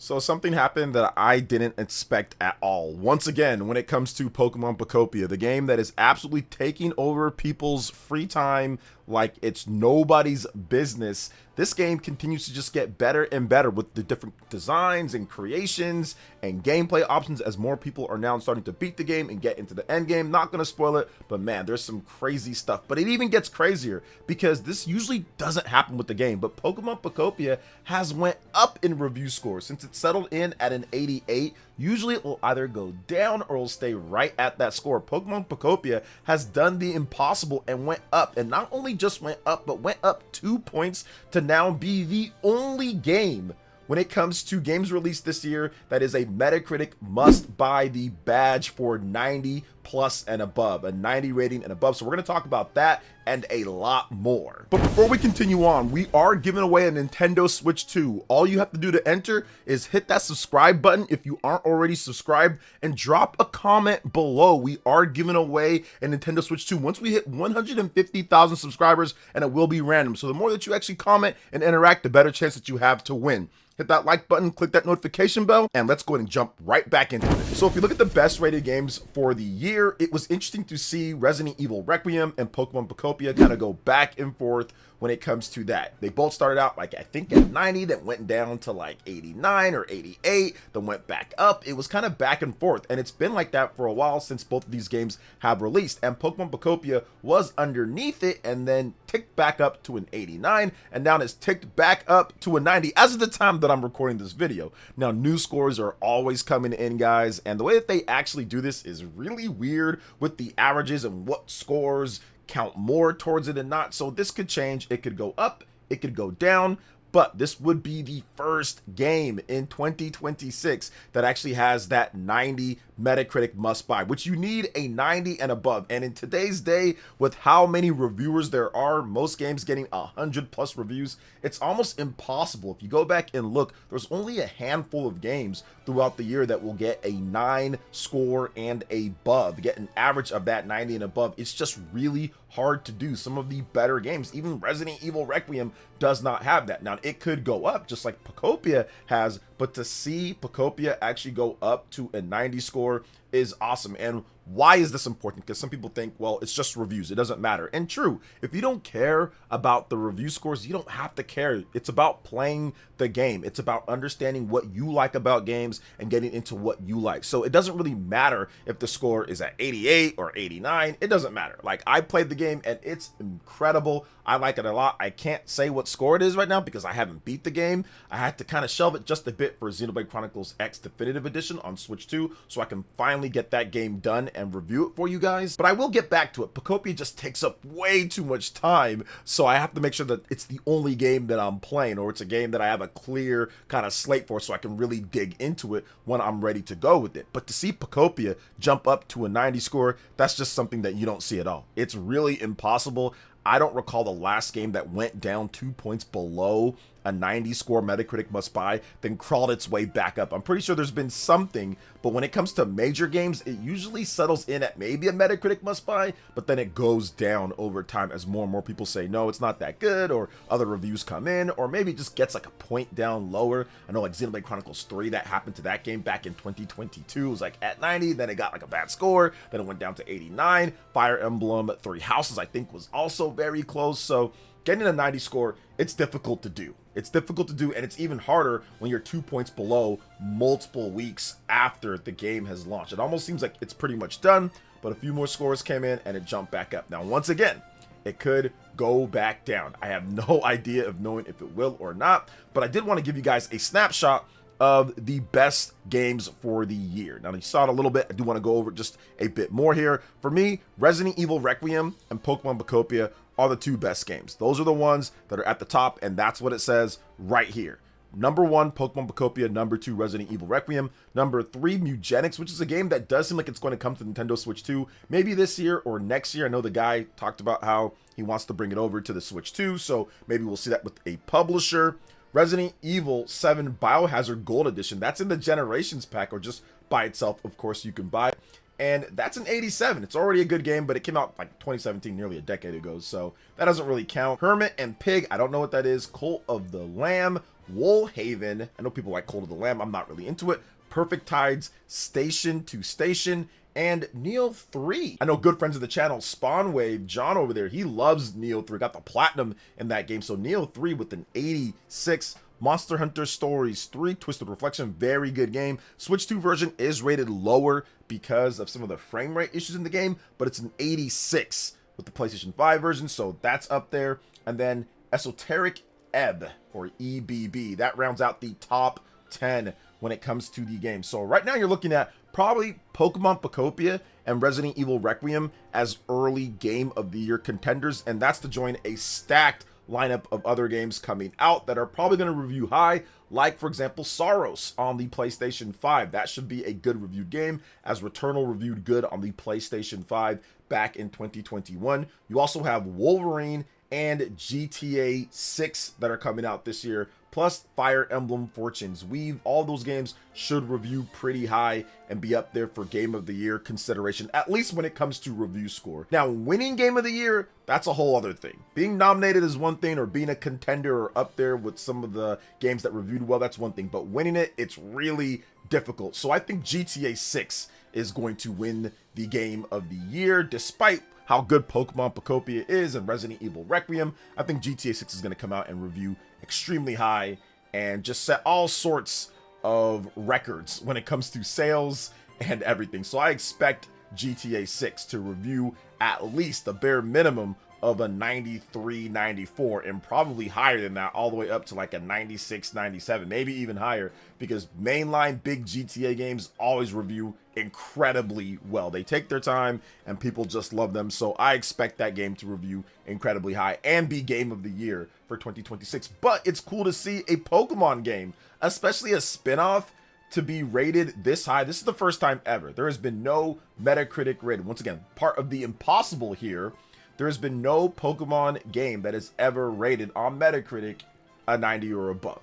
So something happened that I didn't expect at all. Once again, when it comes to Pokemon Pokopia, the game that is absolutely taking over people's free time like it's nobody's business, this game continues to just get better and better with the different designs and creations and gameplay options as more people are now starting to beat the game and get into the end game. Not going to spoil it, but man, there's some crazy stuff. But it even gets crazier because this usually doesn't happen with the game, but Pokemon Pokopia has went up in review scores since it settled in at an 88. Usually it will either go down or it'll stay right at that score. Pokemon Pokopia has done the impossible and went up, and not only just went up, but went up 2 points to now be the only game when it comes to games released this year that is a Metacritic must buy the badge for 90 plus and above, a 90 rating and above. So we're going to talk about that and a lot more. But before we continue on, we are giving away a Nintendo Switch 2. All you have to do to enter is hit that subscribe button if you aren't already subscribed, and drop a comment below. We are giving away a Nintendo Switch 2 once we hit 150,000 subscribers, and it will be random. So the more that you actually comment and interact, the better chance that you have to win. Hit that like button, click that notification bell, and let's go ahead and jump right back into it. So if you look at the best rated games for the year, it was interesting to see Resident Evil Requiem and Pokemon Pokopia kind of go back and forth when it comes to that. They both started out like I think at 90, then went down to like 89 or 88, then went back up. It was kind of back and forth, and it's been like that for a while since both of these games have released. And Pokemon Pokopia was underneath it and then ticked back up to an 89, and now it's ticked back up to a 90 as of the time that I'm recording this video. Now new scores are always coming in, guys, and the way that they actually do this is really weird with the averages and what scores count more towards it and not. So this could change. It could go up, it could go down, but this would be the first game in 2026 that actually has that 90 Metacritic must buy, which you need a 90 and above. And in today's day, with how many reviewers there are, most games getting 100 plus reviews, it's almost impossible. If you go back and look, there's only a handful of games throughout the year that will get a 9 score and above, get an average of that 90 and above. It's just really hard to do. Some of the better games, even Resident Evil Requiem, does not have that. Now it could go up just like Pokopia has, but to see Pokopia actually go up to a 90 score is awesome. And why is this important? Because some people think, well, it's just reviews, it doesn't matter. And true, if you don't care about the review scores, you don't have to care. It's about playing the game. It's about understanding what you like about games and getting into what you like. So it doesn't really matter if the score is at 88 or 89. It doesn't matter. Like, I played the game and it's incredible. I like it a lot. I can't say what score it is right now because I haven't beat the game. I had to kind of shelve it just a bit for Xenoblade Chronicles X Definitive Edition on Switch 2 so I can finally get that game done and review it for you guys. But I will get back to it. Pokopia just takes up way too much time, so I have to make sure that it's the only game that I'm playing, or it's a game that I have a clear kind of slate for so I can really dig into it when I'm ready to go with it. But to see Pokopia jump up to a 90 score, that's just something that you don't see at all. It's really impossible. I don't recall the last game that went down 2 points below a 90 score Metacritic must buy, then crawled its way back up. I'm pretty sure there's been something, but when it comes to major games, it usually settles in at maybe a Metacritic must buy, but then it goes down over time as more and more people say, no, it's not that good, or other reviews come in, or maybe it just gets like a point down lower. I know like Xenoblade Chronicles 3, that happened to that game back in 2022. It was like at 90, then it got like a bad score, then it went down to 89. Fire Emblem Three Houses, I think, was also very close. So getting a 90 score, it's difficult to do. It's difficult to do, and it's even harder when you're 2 points below multiple weeks after the game has launched. It almost seems like it's pretty much done, but a few more scores came in and it jumped back up. Now, once again, it could go back down. I have no idea of knowing if it will or not, but I did want to give you guys a snapshot of the best games for the year. Now, you saw it a little bit. I do want to go over just a bit more here. For me, Resident Evil Requiem and Pokemon Pokopia are the two best games. Those are the ones that are at the top, and that's what it says right here. Number 1, Pokemon Pokopia. Number 2, Resident Evil Requiem. Number 3, Mugenics, which is a game that does seem like it's going to come to Nintendo Switch 2, maybe this year or next year. I know the guy talked about how he wants to bring it over to the Switch 2, so maybe we'll see that with a publisher. Resident Evil 7 Biohazard Gold Edition. That's in the Generations pack, or just by itself, of course, you can buy it. and that's an 87. It's already a good game, but it came out like 2017, nearly a decade ago, so that doesn't really count. Hermit and Pig, I don't know what that is. Cult of the Lamb, Woolhaven, I know people like Cult of the Lamb, I'm not really into it. Perfect Tides, Station to Station, and Neo 3. I know good friends of the channel, Spawn Wave, John over there, he loves Neo 3, got the platinum in that game. So Neo 3 with an 86. Monster Hunter Stories 3, Twisted Reflection, very good game. Switch 2 version is rated lower because of some of the frame rate issues in the game, but it's an 86 with the PlayStation 5 version, so that's up there. And then Esoteric Ebb, or EBB, that rounds out the top 10 when it comes to the game. So right now you're looking at probably Pokemon Pokopia and Resident Evil Requiem as early Game of the Year contenders, and that's to join a stacked lineup of other games coming out that are probably going to review high, like for example Saros on the PlayStation 5. That should be a good reviewed game, as Returnal reviewed good on the PlayStation 5 back in 2021. You also have Wolverine and GTA 6 that are coming out this year, plus Fire Emblem Fortune's Weave. All those games should review pretty high and be up there for Game of the Year consideration, at least when it comes to review score. Now, winning Game of the Year, that's a whole other thing. Being nominated is one thing, or being a contender or up there with some of the games that reviewed well, that's one thing, but winning it, it's really difficult. So I think GTA 6 is going to win the Game of the Year, despite how good Pokemon Pokopia is and Resident Evil Requiem. I think GTA 6 is going to come out and review extremely high and just set all sorts of records when it comes to sales and everything. So I expect GTA 6 to review at least the bare minimum of a 93, 94, and probably higher than that, all the way up to like a 96, 97, maybe even higher, because mainline big GTA games always review incredibly well. They take their time and people just love them. So I expect that game to review incredibly high and be Game of the Year for 2026. But it's cool to see a Pokemon game, especially a spin-off, to be rated this high. This is the first time ever. There has been no Metacritic rating. Once again, part of the impossible here, there has been no Pokemon game that has ever rated on Metacritic a 90 or above.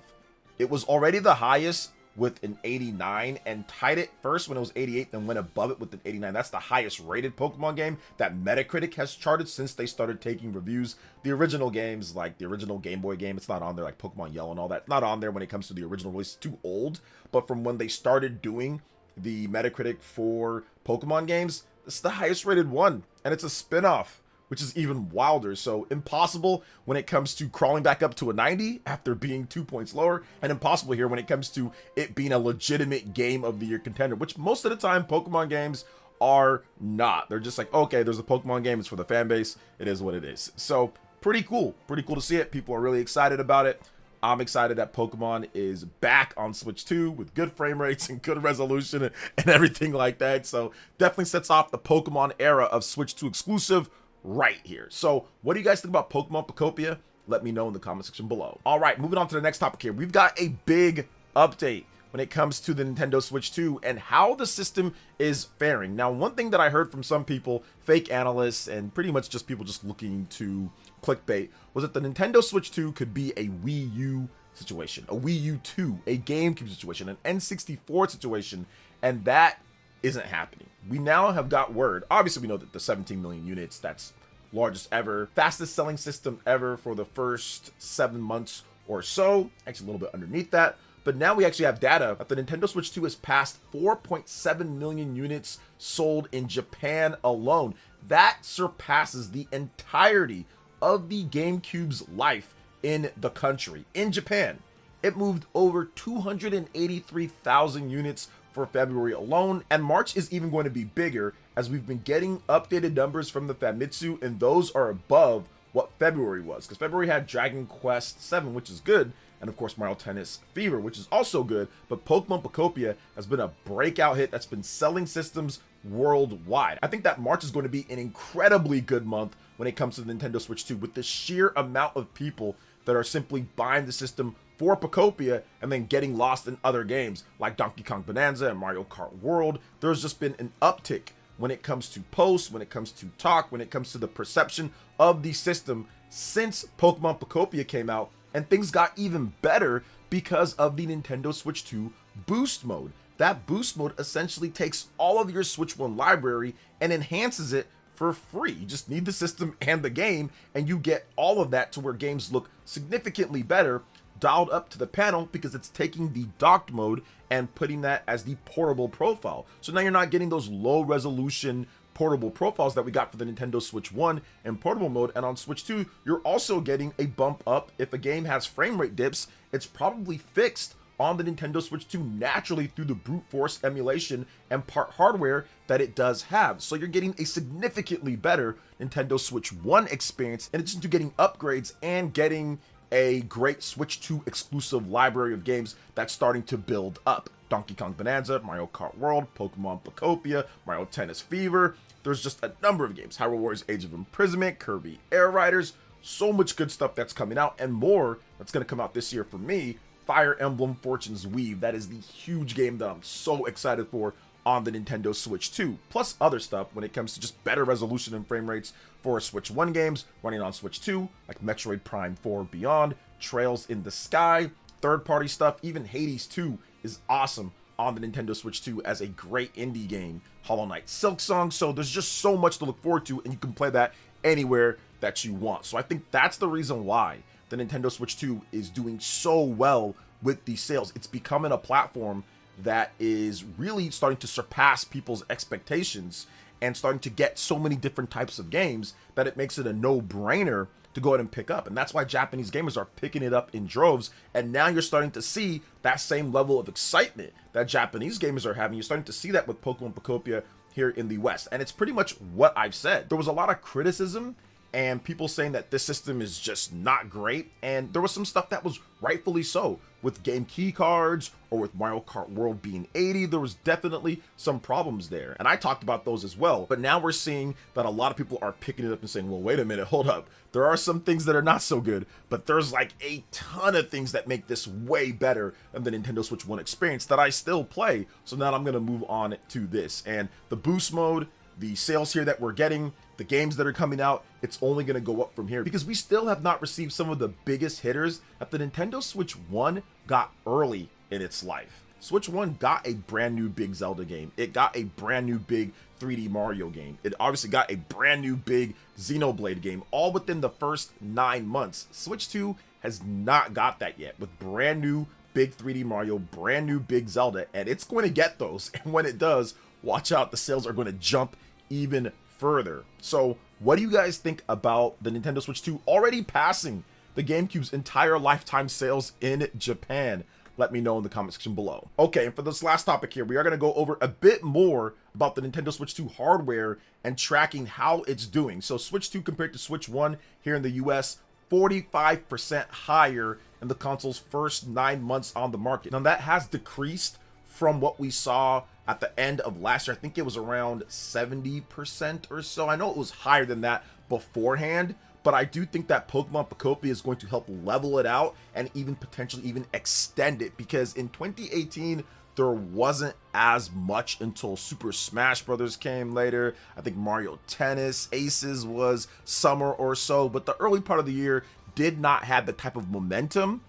It was already the highest with an 89 and tied it first when it was 88, then went above it with an 89. That's the highest rated Pokemon game that Metacritic has charted since they started taking reviews. The original games, like the original Game Boy game, it's not on there, like Pokemon Yellow and all that. It's not on there when it comes to the original release. It's too old. But from when they started doing the Metacritic for Pokemon games, it's the highest rated one, and it's a spin-off, which is even wilder. So impossible when it comes to crawling back up to a 90 after being 2 points lower, and impossible here when it comes to it being a legitimate Game of the Year contender, which most of the time Pokemon games are not. They're just like, okay, there's a Pokemon game, it's for the fan base, it is what it is. So pretty cool to see it. People are really excited about it. I'm excited that Pokemon is back on Switch 2 with good frame rates and good resolution and everything like that. So definitely sets off the Pokemon era of Switch 2 exclusive right here. So what do you guys think about Pokemon Pokopia? Let me know in the comment section below. All right, moving on to the next topic here. We've got a big update when it comes to the Nintendo Switch 2 and how the system is faring. Now, one thing that I heard from some people, fake analysts, and pretty much just people just looking to clickbait, was that the Nintendo Switch 2 could be a Wii U situation, a Wii U 2, a GameCube situation, an N64 situation, and that isn't happening. We now have got word. Obviously, we know that the 17 million units, that's largest ever, fastest selling system ever for the first 7 months or so, actually a little bit underneath that. But now we actually have data that the Nintendo Switch 2 has passed 4.7 million units sold in Japan alone. That surpasses the entirety of the GameCube's life in the country. In Japan, it moved over 283,000 units for February alone, and March is even going to be bigger, as we've been getting updated numbers from the Famitsu, and those are above what February was, because February had Dragon Quest VII, which is good, and of course Mario Tennis Fever, which is also good. But Pokemon Pokopia has been a breakout hit that's been selling systems worldwide. I think that March is going to be an incredibly good month when it comes to the Nintendo Switch 2, with the sheer amount of people that are simply buying the system for Pokopia and then getting lost in other games like Donkey Kong Bonanza and Mario Kart World. There's just been an uptick when it comes to posts, when it comes to talk, when it comes to the perception of the system since Pokemon Pokopia came out, and things got even better because of the Nintendo Switch 2 boost mode. That boost mode essentially takes all of your Switch 1 library and enhances it for free. You just need the system and the game, and you get all of that to where games look significantly better dialed up to the panel, because it's taking the docked mode and putting that as the portable profile. So now you're not getting those low resolution portable profiles that we got for the Nintendo Switch 1 in portable mode. And on Switch 2, you're also getting a bump up. If a game has frame rate dips, it's probably fixed on the Nintendo Switch 2 naturally through the brute force emulation and part hardware that it does have. So you're getting a significantly better Nintendo Switch 1 experience, in addition to getting upgrades and getting a great Switch 2 exclusive library of games that's starting to build up. Donkey Kong Bonanza, Mario Kart World, Pokemon Pokopia, Mario Tennis Fever. There's just a number of games. Hyrule Warriors Age of Imprisonment, Kirby Air Riders. So much good stuff that's coming out, and more that's going to come out this year for me. Fire Emblem Fortune's Weave. That is the huge game that I'm so excited for on the Nintendo Switch 2, plus other stuff when it comes to just better resolution and frame rates for Switch 1 games running on Switch 2, like Metroid Prime 4 Beyond, Trails in the Sky, third-party stuff. Even Hades 2 is awesome on the Nintendo Switch 2 as a great indie game. Hollow Knight Silksong. So there's just so much to look forward to, and you can play that anywhere that you want. So I think that's the reason why the Nintendo Switch 2 is doing so well with these sales. It's becoming a platform that is really starting to surpass people's expectations and starting to get so many different types of games that it makes it a no-brainer to go ahead and pick up. And that's why Japanese gamers are picking it up in droves. And now you're starting to see that same level of excitement that Japanese gamers are having. You're starting to see that with Pokemon Pokopia here in the West. And it's pretty much what I've said. There was a lot of criticism and people saying that this system is just not great, and there was some stuff that was rightfully so. With game key cards or with Mario Kart World being 80, there was definitely some problems there, and I talked about those as well. But now we're seeing that a lot of people are picking it up and saying, well, wait a minute, hold up, there are some things that are not so good, but there's like a ton of things that make this way better than the Nintendo Switch 1 experience that I still play. So now I'm going to move on to this, and the boost mode, the sales here that we're getting, the games that are coming out, it's only going to go up from here, because we still have not received some of the biggest hitters that the Nintendo Switch 1 got early in its life. Switch 1 got a brand new big Zelda game. It got a brand new big 3D Mario game. It obviously got a brand new big Xenoblade game, all within the first 9 months. Switch 2 has not got that yet, with brand new big 3D Mario, brand new big Zelda, and it's going to get those. And when it does, watch out, the sales are going to jump even further. So what do you guys think about the Nintendo Switch 2 already passing the GameCube's entire lifetime sales in Japan? Let me know in the comment section below. Okay, and for this last topic here, we are going to go over a bit more about the Nintendo Switch 2 hardware and tracking how it's doing. So Switch 2 compared to Switch 1 here in the US, 45% higher in the console's first 9 months on the market. Now that has decreased from what we saw at the end of last year. I think it was around 70% or so. I know it was higher than that beforehand, but I do think that Pokemon Pokopia is going to help level it out and even potentially even extend it, because in 2018 there wasn't as much until Super Smash Brothers came later. I think Mario Tennis Aces was summer or so, but the early part of the year did not have the type of momentum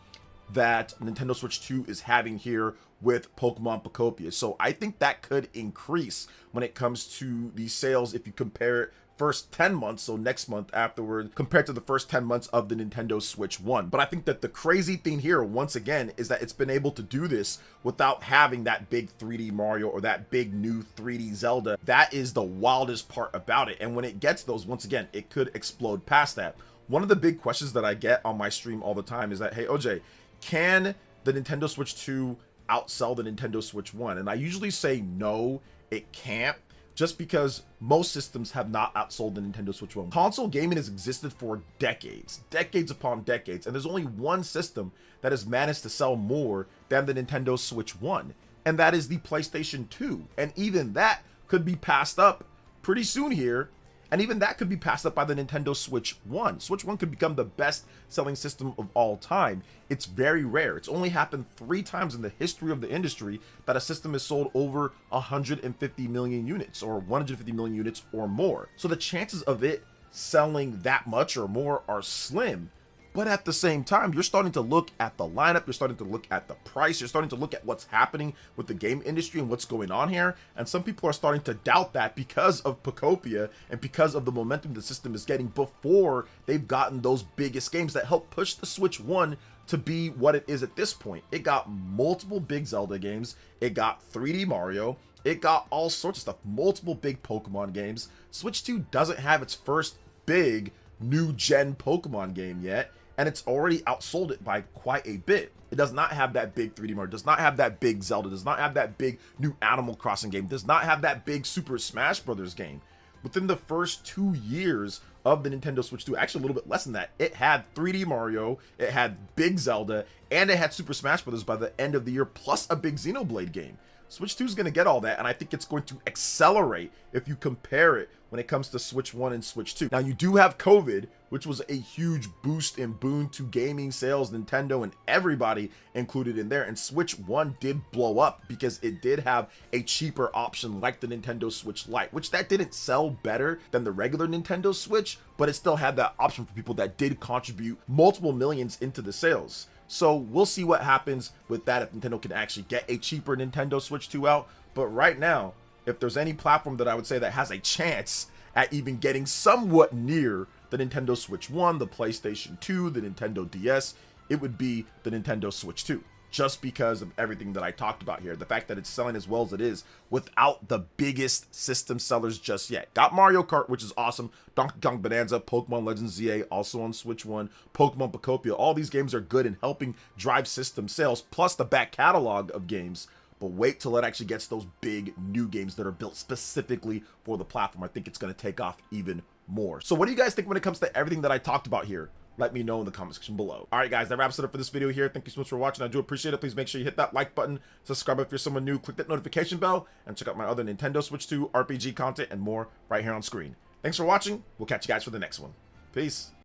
that Nintendo Switch 2 is having here with Pokemon Pokopia. So I think that could increase when it comes to the sales if you compare it first 10 months, so next month afterward, compared to the first 10 months of the Nintendo Switch 1. But I think that the crazy thing here, once again, is that it's been able to do this without having that big 3D Mario or that big new 3D Zelda. That is the wildest part about it. And when it gets those, once again, it could explode past that. One of the big questions that I get on my stream all the time is that, hey, OJ, can the Nintendo Switch 2 outsell the Nintendo Switch 1? And I usually say no, it can't, just because most systems have not outsold the Nintendo Switch 1. Console gaming has existed for decades upon decades, and there's only one system that has managed to sell more than the Nintendo Switch 1, and that is the PlayStation 2. And even that could be passed up pretty soon here, and even that could be passed up by the Nintendo Switch 1. Switch 1 could become the best selling system of all time. It's very rare. It's only happened 3 times in the history of the industry that a system has sold over 150 million units or 150 million units or more. So the chances of it selling that much or more are slim. But at the same time, you're starting to look at the lineup, you're starting to look at the price, you're starting to look at what's happening with the game industry and what's going on here. And some people are starting to doubt that because of Pokopia and because of the momentum the system is getting before they've gotten those biggest games that help push the Switch 1 to be what it is at this point. It got multiple big Zelda games, it got 3D Mario, it got all sorts of stuff, multiple big Pokemon games. Switch 2 doesn't have its first big new gen Pokemon game yet, and it's already outsold it by quite a bit. It does not have that big 3D Mario, does not have that big Zelda, does not have that big new Animal Crossing game, does not have that big Super Smash Brothers game. Within the first 2 years of the Nintendo Switch 2, actually a little bit less than that, it had 3D Mario, it had big Zelda, and it had Super Smash Brothers by the end of the year, plus a big Xenoblade game. Switch 2 is going to get all that, and I think it's going to accelerate if you compare it when it comes to Switch 1 and Switch 2. Now, you do have COVID, which was a huge boost and boon to gaming sales, Nintendo and everybody included in there, and Switch 1 did blow up because it did have a cheaper option like the Nintendo Switch Lite, which that didn't sell better than the regular Nintendo Switch, but it still had that option for people that did contribute multiple millions into the sales. So we'll see what happens with that if Nintendo can actually get a cheaper Nintendo Switch 2 out. But right now, if there's any platform that I would say that has a chance at even getting somewhat near the Nintendo Switch 1, the PlayStation 2, the Nintendo DS, it would be the Nintendo Switch 2. Just because of everything that I talked about here. The fact that it's selling as well as it is without the biggest system sellers just yet. Got Mario Kart, which is awesome. Donkey Kong Bonanza, Pokemon Legends ZA, also on Switch 1. Pokemon Pokopia. All these games are good in helping drive system sales, plus the back catalog of games. But wait till it actually gets those big new games that are built specifically for the platform. I think it's going to take off even more. So what do you guys think when it comes to everything that I talked about here? Let me know in the comment section below. All right, guys, that wraps it up for this video here. Thank you so much for watching. I do appreciate it. Please make sure you hit that like button, subscribe if you're someone new, click that notification bell, and check out my other Nintendo Switch 2 RPG content and more right here on screen. Thanks for watching. We'll catch you guys for the next one. Peace.